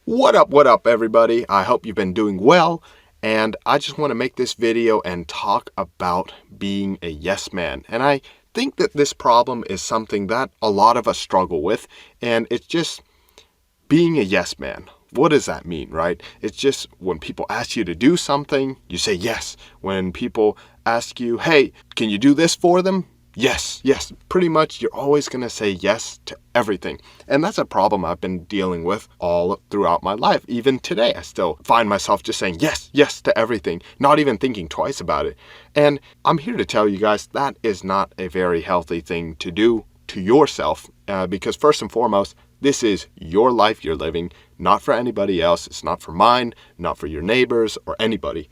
What up, everybody? I hope you've been doing well, and I just want to make this video and talk about being a yes man. And I think that this problem is something that a lot of us struggle with, and it's just being a yes man. What does that mean, right? It's just when people ask you to do something, you say yes. When people ask you, hey, can you do this for them? Yes. Pretty much you're always going to say yes to everything. And that's a problem I've been dealing with all throughout my life. Even today, I still find myself just saying yes to everything, not even thinking twice about it. And I'm here to tell you guys that is not a very healthy thing to do to yourself, because first and foremost, this is your life you're living, not for anybody else. It's not for mine, not for your neighbors or anybody.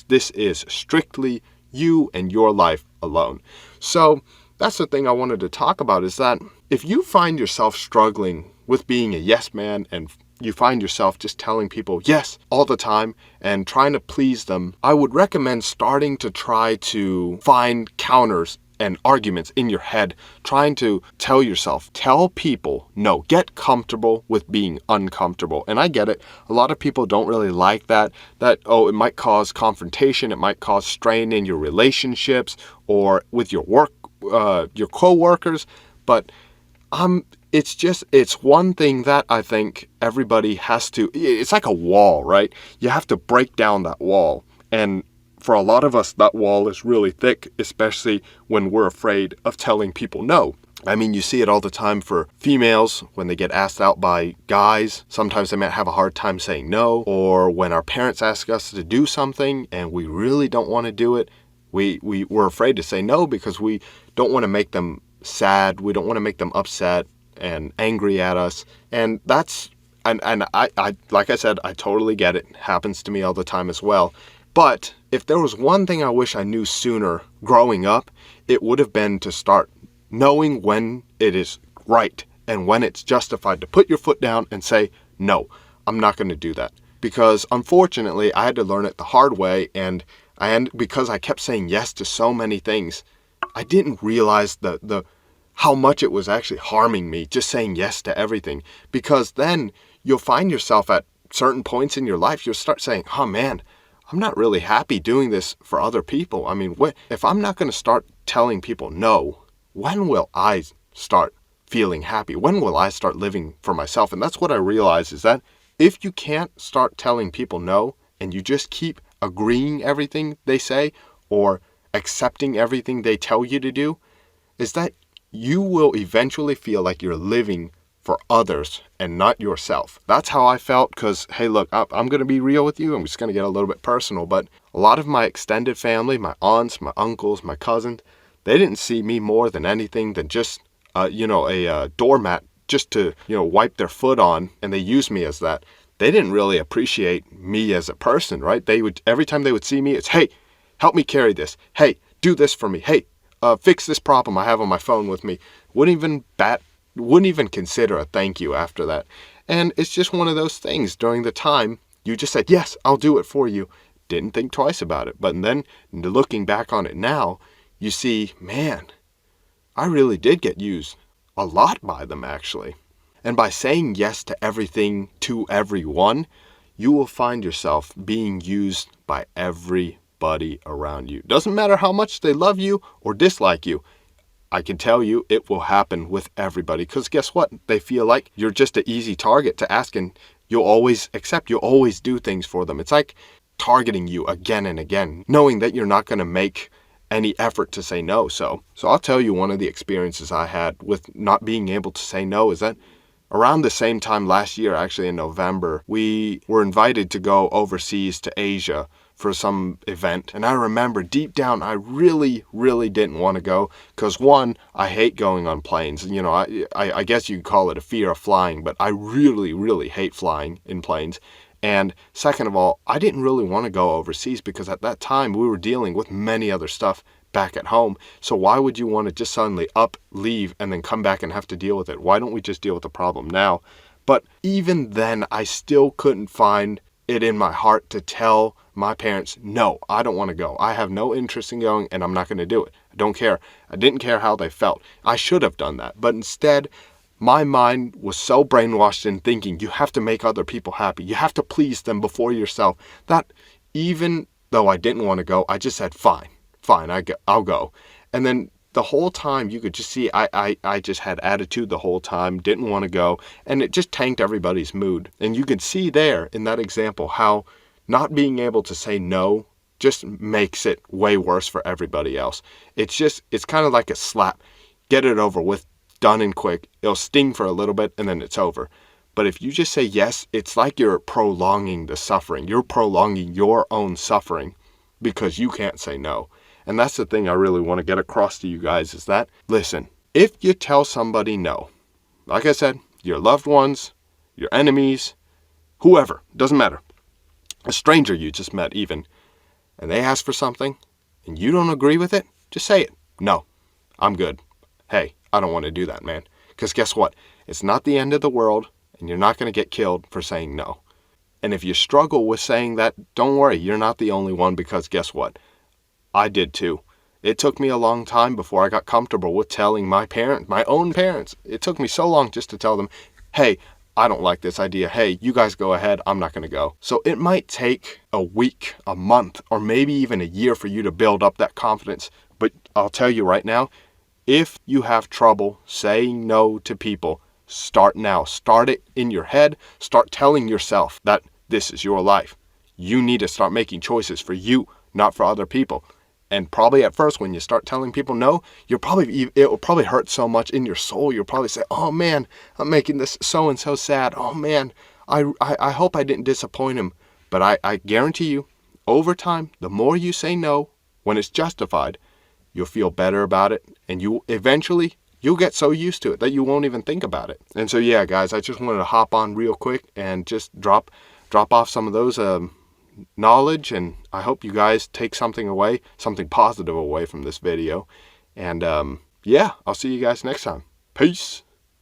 This is strictly you and your life alone. So that's the thing I wanted to talk about, is that if you find yourself struggling with being a yes man and you find yourself just telling people yes all the time and trying to please them, I would recommend starting to try to find counters and arguments in your head, trying to tell people no, get comfortable with being uncomfortable. And I get it. A lot of people don't really like that, it might cause confrontation. It might cause strain in your relationships or with your work, your co-workers. But it's one thing that I think everybody has to, it's like a wall, right? You have to break down that wall. And for a lot of us, that wall is really thick, especially when we're afraid of telling people no. I mean, you see it all the time for females when they get asked out by guys. Sometimes they might have a hard time saying no, or when our parents ask us to do something and we really don't want to do it, we're afraid to say no because we don't want to make them sad. We don't want to make them upset and angry at us. And I like I said, I totally get it. It happens to me all the time as well. But if there was one thing I wish I knew sooner growing up, it would have been to start knowing when it is right and when it's justified to put your foot down and say, no, I'm not going to do that. Because unfortunately, I had to learn it the hard way, and because I kept saying yes to so many things, I didn't realize the how much it was actually harming me, just saying yes to everything. Because then you'll find yourself at certain points in your life, you'll start saying, oh man, I'm not really happy doing this for other people. I mean, if I'm not going to start telling people no, when will I start feeling happy? When will I start living for myself? And that's what I realize, is that if you can't start telling people no and you just keep agreeing everything they say or accepting everything they tell you to do, is that you will eventually feel like you're living for others and not yourself. That's how I felt, because, hey, look, I'm going to be real with you. I'm just going to get a little bit personal, but a lot of my extended family, my aunts, my uncles, my cousins, they didn't see me more than anything than just, a doormat just to, wipe their foot on, and they used me as that. They didn't really appreciate me as a person, right? Every time they would see me, it's, hey, help me carry this. Hey, do this for me. Hey, fix this problem I have on my phone with me. Wouldn't even consider a thank you after that. And it's just one of those things. During the time, you just said, yes, I'll do it for you. Didn't think twice about it. But then looking back on it now, you see, man, I really did get used a lot by them, actually. And by saying yes to everything, to everyone, you will find yourself being used by everybody around you. Doesn't matter how much they love you or dislike you. I can tell you it will happen with everybody, because guess what? They feel like you're just an easy target to ask, and you'll always accept. You'll always do things for them. It's like targeting you again and again, knowing that you're not going to make any effort to say no. So I'll tell you, one of the experiences I had with not being able to say no is that around the same time last year, actually in November, we were invited to go overseas to Asia for some event. And I remember deep down, I really, really didn't want to go, because one, I hate going on planes. I guess you could call it a fear of flying, but I really, really hate flying in planes. And second of all, I didn't really want to go overseas, because at that time we were dealing with many other stuff back at home. So why would you want to just suddenly leave, and then come back and have to deal with it? Why don't we just deal with the problem now? But even then, I still couldn't find it in my heart to tell my parents, no, I don't want to go. I have no interest in going, and I'm not going to do it. I don't care. I didn't care how they felt. I should have done that. But instead, my mind was so brainwashed in thinking you have to make other people happy. You have to please them before yourself. That even though I didn't want to go, I just said, fine, I'll go. And then the whole time you could just see I just had attitude the whole time, didn't want to go, and it just tanked everybody's mood. And you could see there in that example how not being able to say no just makes it way worse for everybody else. It's kind of like a slap. Get it over with, done and quick. It'll sting for a little bit and then it's over. But if you just say yes, it's like you're prolonging the suffering. You're prolonging your own suffering because you can't say no. And that's the thing I really want to get across to you guys is that, listen, if you tell somebody no, like I said, your loved ones, your enemies, whoever, doesn't matter, a stranger you just met even, and they ask for something and you don't agree with it, just say it. No, I'm good. Hey, I don't want to do that, man. Because guess what? It's not the end of the world and you're not going to get killed for saying no. And if you struggle with saying that, don't worry, you're not the only one, because guess what? I did too. It took me a long time before I got comfortable with telling my own parents. It took me so long just to tell them, hey, I don't like this idea. Hey, you guys go ahead. I'm not going to go. So it might take a week, a month, or maybe even a year for you to build up that confidence. But I'll tell you right now, if you have trouble saying no to people, start now. Start it in your head. Start telling yourself that this is your life. You need to start making choices for you, not for other people. And probably at first when you start telling people no, it will probably hurt so much in your soul. You'll probably say, oh man, I'm making this so-and-so sad. Oh man, I hope I didn't disappoint him. But I guarantee you, over time, the more you say no, when it's justified, you'll feel better about it. And you'll get so used to it that you won't even think about it. And so yeah, guys, I just wanted to hop on real quick and just drop off some of those knowledge, and I hope you guys take something positive away from this video. And yeah, I'll see you guys next time. Peace.